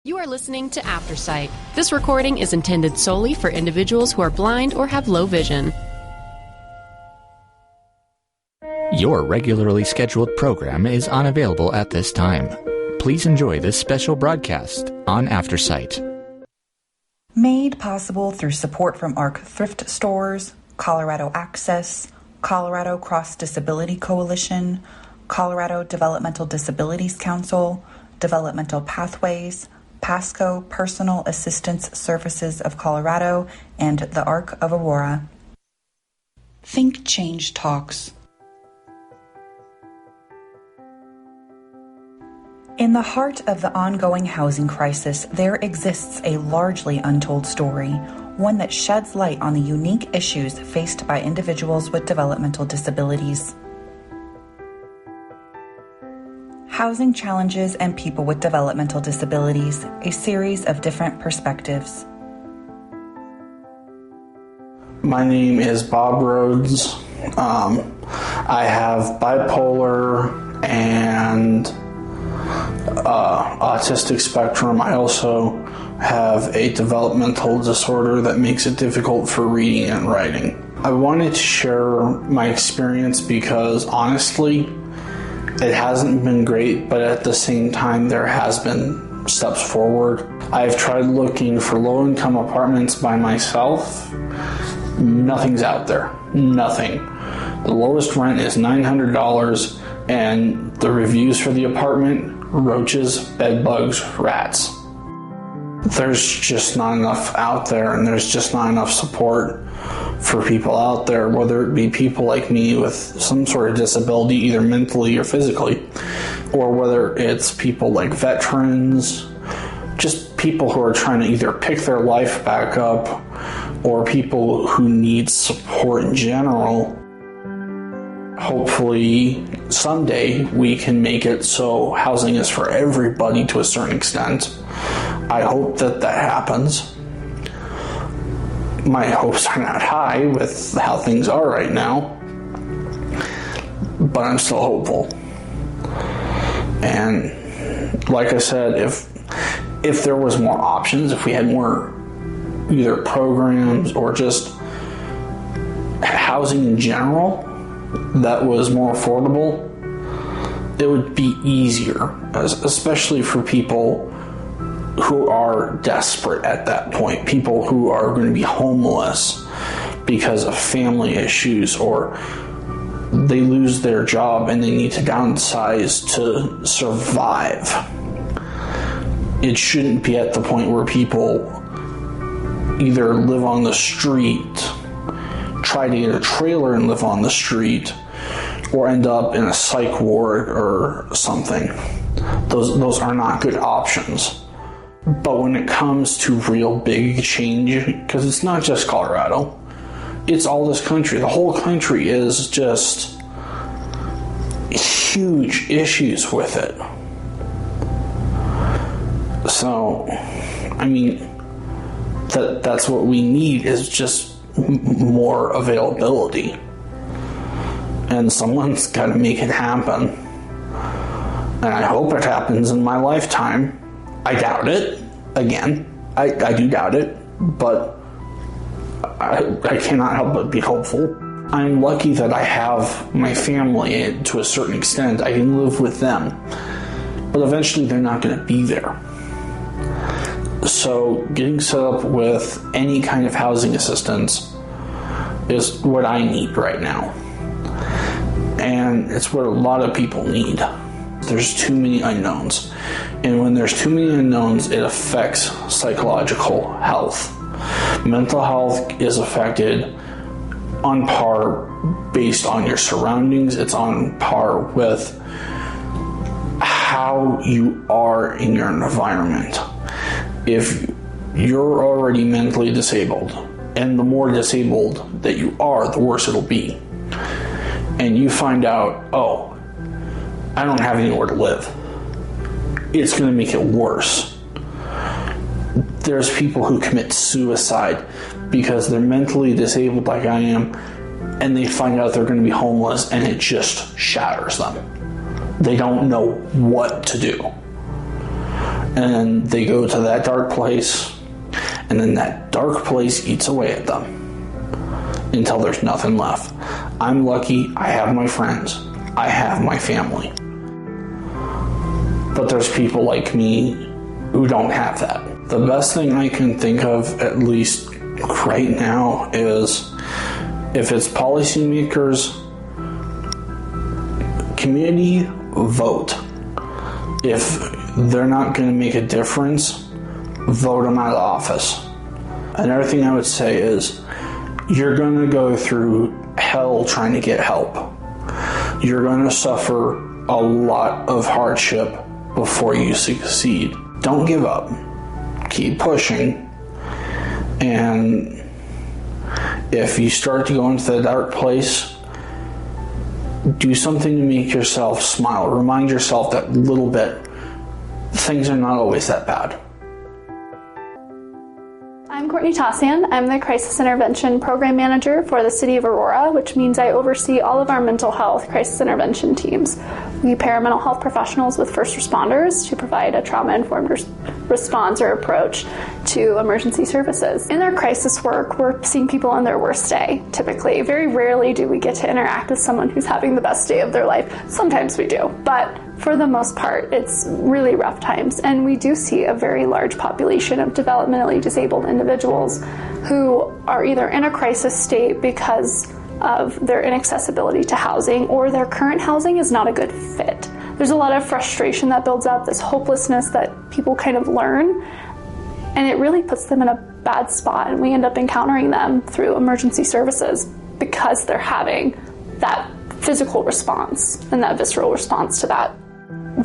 You are listening to Aftersight. This recording is intended solely for individuals who are blind or have low vision. Your regularly scheduled program is unavailable at this time. Please enjoy this special broadcast on Aftersight. Made possible through support from ARC Thrift Stores, Colorado Access, Colorado Cross Disability Coalition, Colorado Developmental Disabilities Council, Developmental Pathways, PASCO Personal Assistance Services of Colorado, and the Arc of Aurora. Think Change Talks. In the heart of the ongoing housing crisis, there exists a largely untold story, one that sheds light on the unique issues faced by individuals with developmental disabilities. Housing Challenges and People with Developmental Disabilities, a series of different perspectives. My name is Bob Rhodes. I have bipolar and autistic spectrum. I also have a developmental disorder that makes it difficult for reading and writing. I wanted to share my experience because honestly, it hasn't been great, but at the same time, there has been steps forward. I've tried looking for low-income apartments by myself. Nothing's out there. Nothing. The lowest rent is $900, and the reviews for the apartment, roaches, bed bugs, rats. There's just not enough out there, and there's just not enough support for people out there, whether it be people like me with some sort of disability, either mentally or physically, or whether it's people like veterans, just people who are trying to either pick their life back up, or people who need support in general. Hopefully, someday we can make it so housing is for everybody to a certain extent. I hope that happens. My hopes are not high with how things are right now, but I'm still hopeful. And like I said, if there was more options, if we had more either programs or just housing in general that was more affordable, it would be easier, especially for people who are desperate at that point, people who are going to be homeless because of family issues, or they lose their job and they need to downsize to survive. It shouldn't be at the point where people either live on the street, try to get a trailer and live on the street, or end up in a psych ward or something. Those are not good options. But when it comes to real big change, because it's not just Colorado, it's all this country. The whole country is just huge issues with it. So, I mean, that's what we need, is just more availability. And someone's got to make it happen. And I hope it happens in my lifetime. I doubt it. Again, I do doubt it, but I cannot help but be hopeful. I'm lucky that I have my family to a certain extent. I can live with them, but eventually they're not going to be there. So getting set up with any kind of housing assistance is what I need right now. And it's what a lot of people need. There's too many unknowns. And when there's too many unknowns, it affects psychological health. Mental health is affected on par based on your surroundings. It's on par with how you are in your environment. If you're already mentally disabled, and the more disabled that you are, the worse it'll be. And you find out, oh, I don't have anywhere to live. It's going to make it worse. There's people who commit suicide because they're mentally disabled like I am, and they find out they're going to be homeless, and it just shatters them. They don't know what to do. and they go to that dark place, and then that dark place eats away at them until there's nothing left. I'm lucky. I have my friends. I have my family. But there's people like me who don't have that. The best thing I can think of, at least right now, is if it's policymakers, community, vote. If they're not going to make a difference, vote them out of office. Another thing I would say is you're going to go through hell trying to get help. You're going to suffer a lot of hardship before you succeed. Don't give up. Keep pushing. And if you start to go into the dark place, do something to make yourself smile. Remind yourself that little bit things are not always that bad. I'm Courtney Tossian. I'm the Crisis Intervention Program Manager for the City of Aurora, which means I oversee all of our mental health crisis intervention teams. We pair mental health professionals with first responders to provide a trauma-informed response or approach to emergency services. In our crisis work, we're seeing people on their worst day, typically. Very rarely do we get to interact with someone who's having the best day of their life. Sometimes we do, but for the most part, it's really rough times. And we do see a very large population of developmentally disabled individuals who are either in a crisis state because of their inaccessibility to housing, or their current housing is not a good fit. There's a lot of frustration that builds up, this hopelessness that people kind of learn, and it really puts them in a bad spot, and we end up encountering them through emergency services because they're having that physical response and that visceral response to that.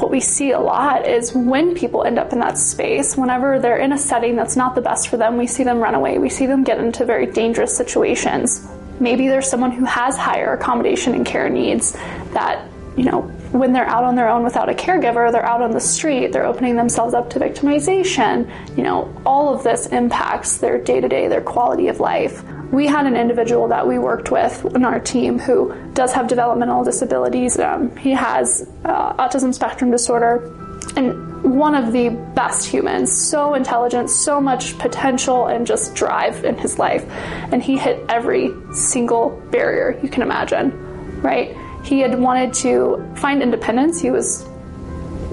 What we see a lot is when people end up in that space, whenever they're in a setting that's not the best for them, we see them run away. We see them get into very dangerous situations. Maybe there's someone who has higher accommodation and care needs that, when they're out on their own without a caregiver, they're out on the street, they're opening themselves up to victimization. All of this impacts their day-to-day, their quality of life. We had an individual that we worked with on our team who does have developmental disabilities. He has autism spectrum disorder, and one of the best humans, so intelligent, so much potential and just drive in his life. And he hit every single barrier you can imagine, right? He had wanted to find independence. He was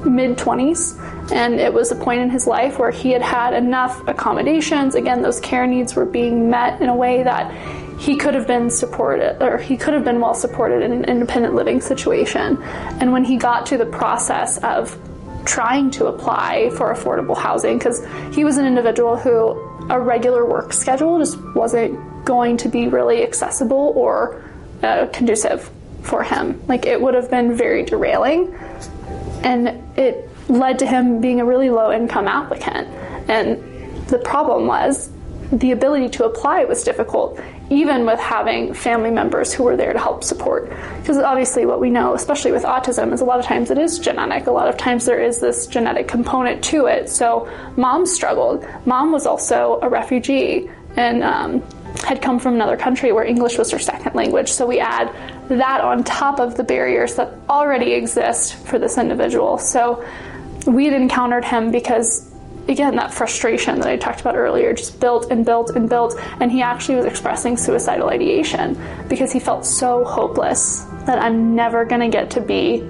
mid-20s, and it was a point in his life where he had had enough accommodations. Again, those care needs were being met in a way that he could have been supported, or he could have been well supported in an independent living situation. And when he got to the process of trying to apply for affordable housing, because he was an individual who a regular work schedule just wasn't going to be really accessible or conducive for him. Like, it would have been very derailing, and it led to him being a really low income applicant. And the problem was the ability to apply was difficult, even with having family members who were there to help support. Because obviously what we know, especially with autism, is a lot of times it is genetic. A lot of times there is this genetic component to it. So mom struggled. Mom was also a refugee and had come from another country where English was her second language. So we add that on top of the barriers that already exist for this individual. So we had encountered him because, again, that frustration that I talked about earlier just built and built and built, and he actually was expressing suicidal ideation because he felt so hopeless that I'm never going to get to be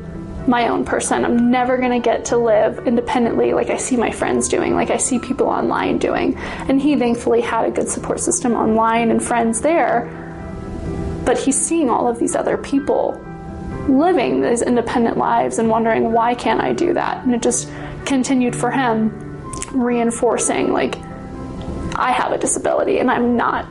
my own person. I'm never going to get to live independently like I see my friends doing, like I see people online doing. And he thankfully had a good support system online and friends there, but he's seeing all of these other people living these independent lives and wondering, why can't I do that? And it just continued for him, reinforcing, like, I have a disability and I'm not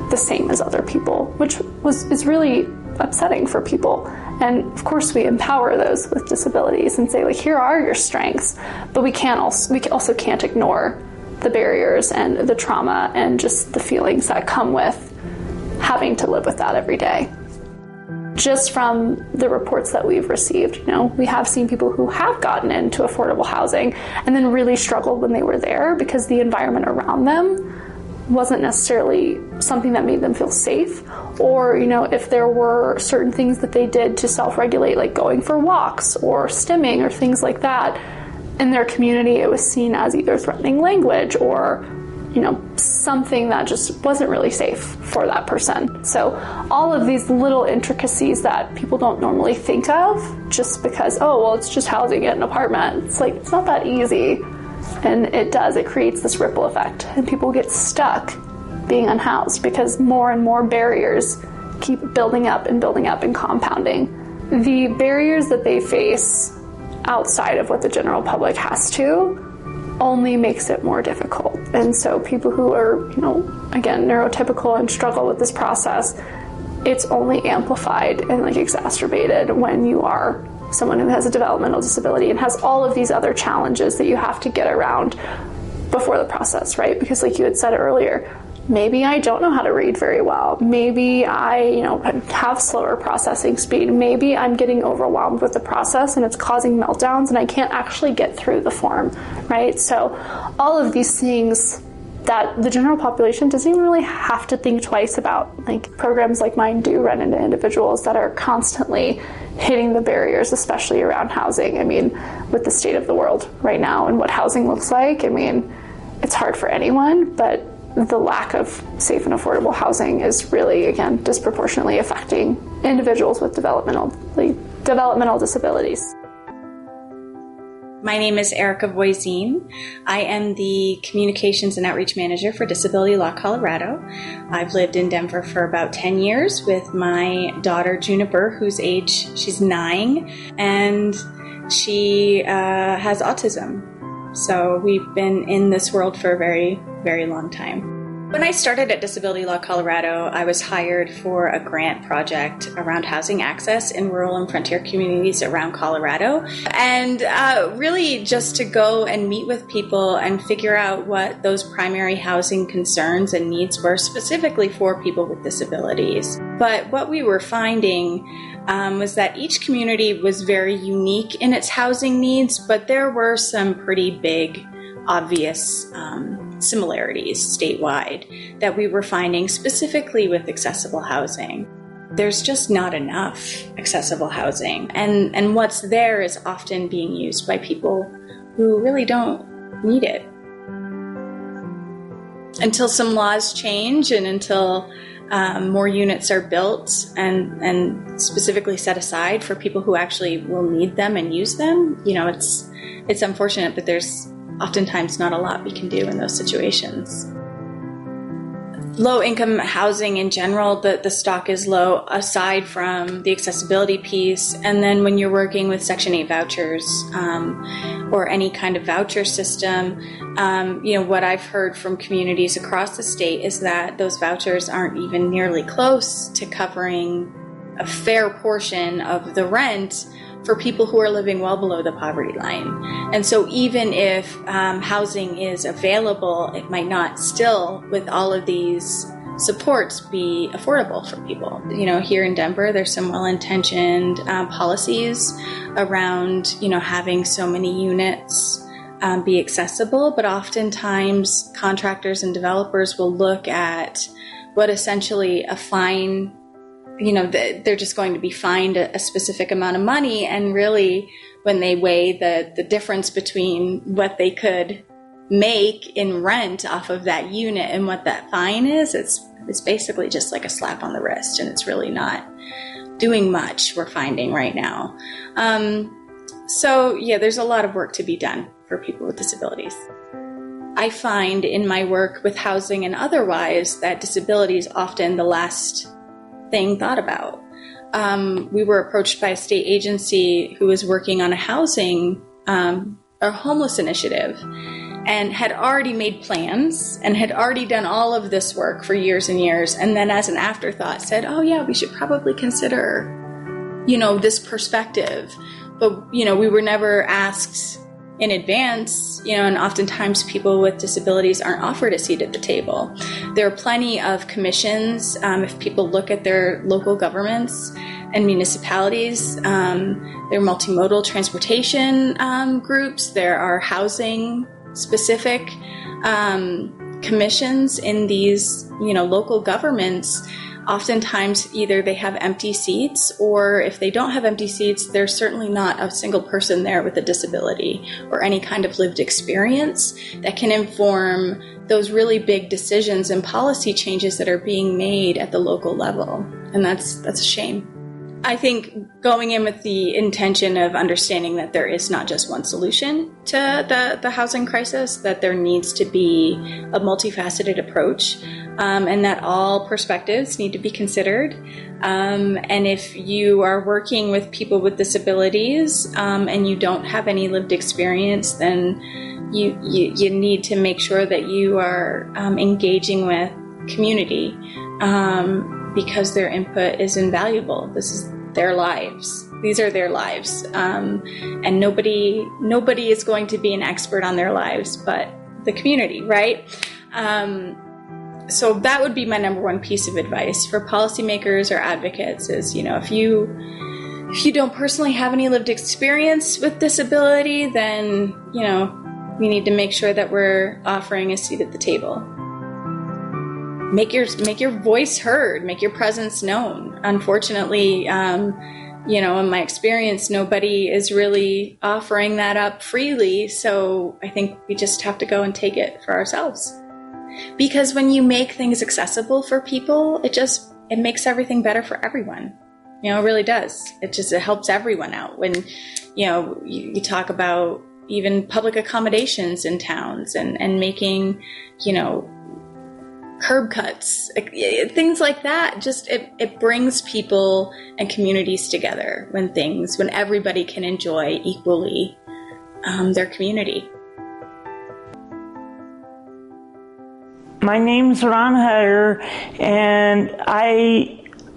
the same as other people, which is really upsetting for people. And of course we empower those with disabilities and say, like, here are your strengths, but we also can't ignore the barriers and the trauma and just the feelings that come with having to live with that every day. Just from the reports that we've received, we have seen people who have gotten into affordable housing and then really struggled when they were there because the environment around them wasn't necessarily something that made them feel safe, or if there were certain things that they did to self-regulate, like going for walks or stimming or things like that, in their community, it was seen as either threatening language or, something that just wasn't really safe for that person. So all of these little intricacies that people don't normally think of just because, it's just housing at an apartment. It's like, it's not that easy. And it creates this ripple effect. And people get stuck being unhoused because more and more barriers keep building up and compounding. The barriers that they face outside of what the general public has to only makes it more difficult. And so people who are, again, neurotypical and struggle with this process, it's only amplified and exacerbated when you are someone who has a developmental disability and has all of these other challenges that you have to get around before the process, right? Because like you had said earlier, maybe I don't know how to read very well. Maybe I, have slower processing speed. Maybe I'm getting overwhelmed with the process and it's causing meltdowns and I can't actually get through the form, right? So all of these things that the general population doesn't even really have to think twice about. Like programs like mine do run into individuals that are constantly hitting the barriers, especially around housing. I mean, with the state of the world right now and what housing looks like, it's hard for anyone, but the lack of safe and affordable housing is really, again, disproportionately affecting individuals with developmental disabilities. My name is Erica Voisin. I am the Communications and Outreach Manager for Disability Law Colorado. I've lived in Denver for about 10 years with my daughter Juniper, she's 9, and she has autism. So we've been in this world for a very, very long time. When I started at Disability Law Colorado, I was hired for a grant project around housing access in rural and frontier communities around Colorado. And really just to go and meet with people and figure out what those primary housing concerns and needs were specifically for people with disabilities. But what we were finding was that each community was very unique in its housing needs, but there were some pretty big, obvious similarities statewide that we were finding specifically with accessible housing. There's just not enough accessible housing, and what's there is often being used by people who really don't need it. Until some laws change and until more units are built and specifically set aside for people who actually will need them and use them, it's unfortunate, but there's oftentimes not a lot we can do in those situations. Low-income housing in general, the stock is low aside from the accessibility piece. And then when you're working with Section 8 vouchers or any kind of voucher system, what I've heard from communities across the state is that those vouchers aren't even nearly close to covering a fair portion of the rent for people who are living well below the poverty line. And so even if housing is available, it might not still, with all of these supports, be affordable for people. Here in Denver, there's some well-intentioned policies around, having so many units be accessible, but oftentimes contractors and developers will look at what essentially a fine, they're just going to be fined a specific amount of money, and really when they weigh the difference between what they could make in rent off of that unit and what that fine is, it's basically just like a slap on the wrist, and it's really not doing much, we're finding right now. There's a lot of work to be done for people with disabilities. I find in my work with housing and otherwise that disability is often the last thing thought about. We were approached by a state agency who was working on a homeless initiative and had already made plans and had already done all of this work for years and years. And then as an afterthought said, we should probably consider, this perspective. But, we were never asked in advance, and oftentimes people with disabilities aren't offered a seat at the table. There are plenty of commissions. If people look at their local governments and municipalities, there are multimodal transportation groups. There are housing-specific commissions in these, local governments Oftentimes, either they have empty seats, or if they don't have empty seats, there's certainly not a single person there with a disability or any kind of lived experience that can inform those really big decisions and policy changes that are being made at the local level. And that's a shame. I think going in with the intention of understanding that there is not just one solution to the housing crisis, that there needs to be a multifaceted approach, and that all perspectives need to be considered. And if you are working with people with disabilities and you don't have any lived experience, then you need to make sure that you are engaging with community because their input is invaluable. This is their lives. These are their lives. And nobody is going to be an expert on their lives but the community, right? So that would be my number one piece of advice for policymakers or advocates is, if you don't personally have any lived experience with disability, then, we need to make sure that we're offering a seat at the table. Make your voice heard, make your presence known. Unfortunately, in my experience, nobody is really offering that up freely. So I think we just have to go and take it for ourselves. Because when you make things accessible for people, it makes everything better for everyone. It really does. It helps everyone out. When, you talk about even public accommodations in towns and making, curb cuts, things like that. Just it brings people and communities together when everybody can enjoy equally their community. My name's Ron Hutter, and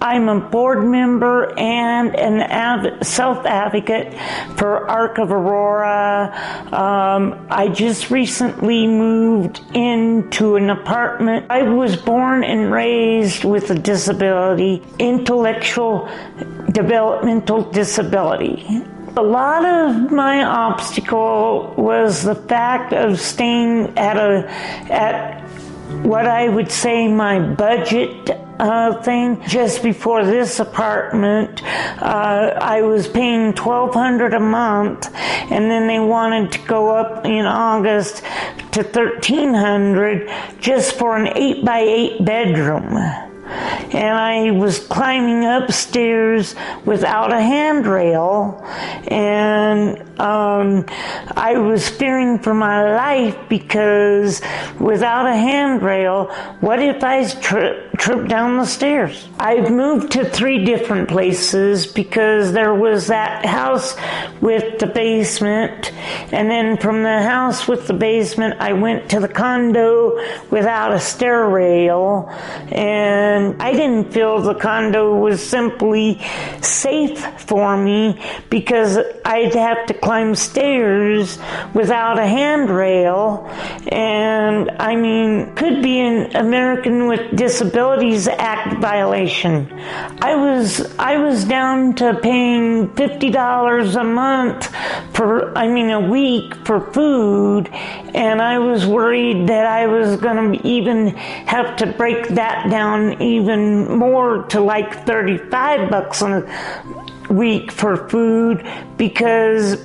I'm a board member and an self-advocate for Arc of Aurora. I just recently moved into an apartment. I was born and raised with a disability, intellectual developmental disability. A lot of my obstacle was the fact of staying at what I would say my budget thing. Just before this apartment, I was paying $1,200 a month, and then they wanted to go up in August to $1,300 just for an 8x8 bedroom. And I was climbing upstairs without a handrail, and I was fearing for my life because without a handrail, what if I trip down the stairs? I've moved to 3 different places because there was that house with the basement, and then from the house with the basement, I went to the condo without a stair rail, and I didn't feel the condo was simply safe for me because I'd have to climb stairs without a handrail, and could be an American with Disabilities Act violation. I was down to paying $50 a month a week for food, and I was worried that I was going to even have to break that down even more to like $35 a week for food because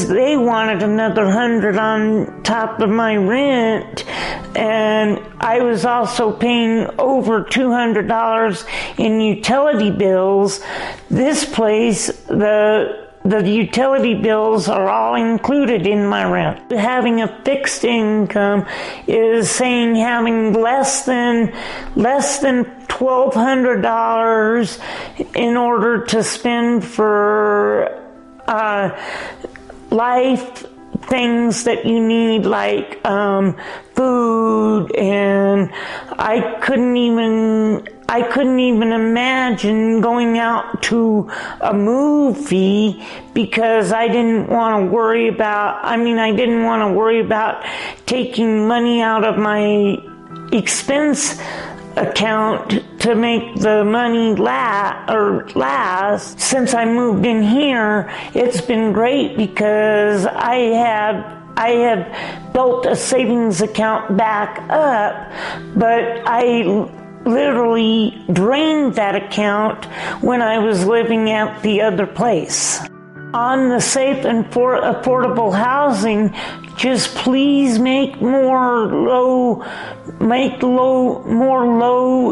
they wanted another $100 on top of my rent, and I was also paying over $200 in utility bills. This place, the utility bills are all included in my rent. Having a fixed income is saying having less than $1,200 in order to spend for life things that you need, like food, and I couldn't even imagine going out to a movie because I didn't want to worry about taking money out of my expense account to make the money last. Since I moved in here, it's been great because I have built a savings account back up, but literally drained that account when I was living at the other place. On the safe and affordable housing, just please make more low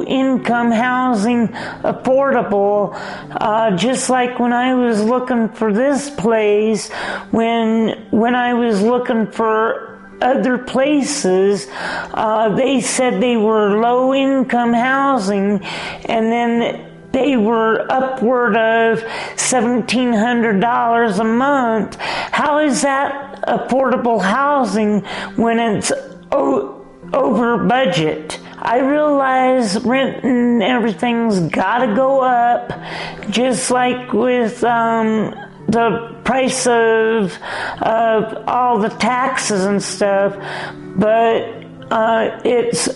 income housing affordable. Just like when I was looking for this place, when I was looking for other places, they said they were low income housing, and then they were upward of $1,700 a month. How is that affordable housing when it's over budget? I realize rent and everything's gotta go up, just like with the price of all the taxes and stuff, but it's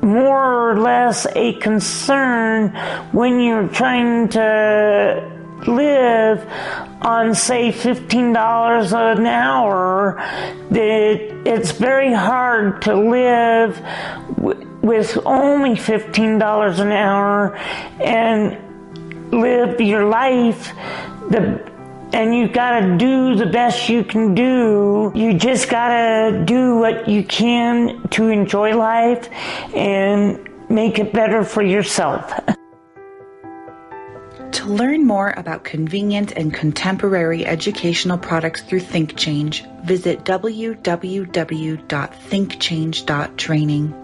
more or less a concern when you're trying to live on, say, $15 an hour, that it's very hard to live with only $15 an hour and live your life. And you gotta do the best you can do. You just gotta do what you can to enjoy life and make it better for yourself. To learn more about convenient and contemporary educational products through ThinkChange, visit www.thinkchange.training.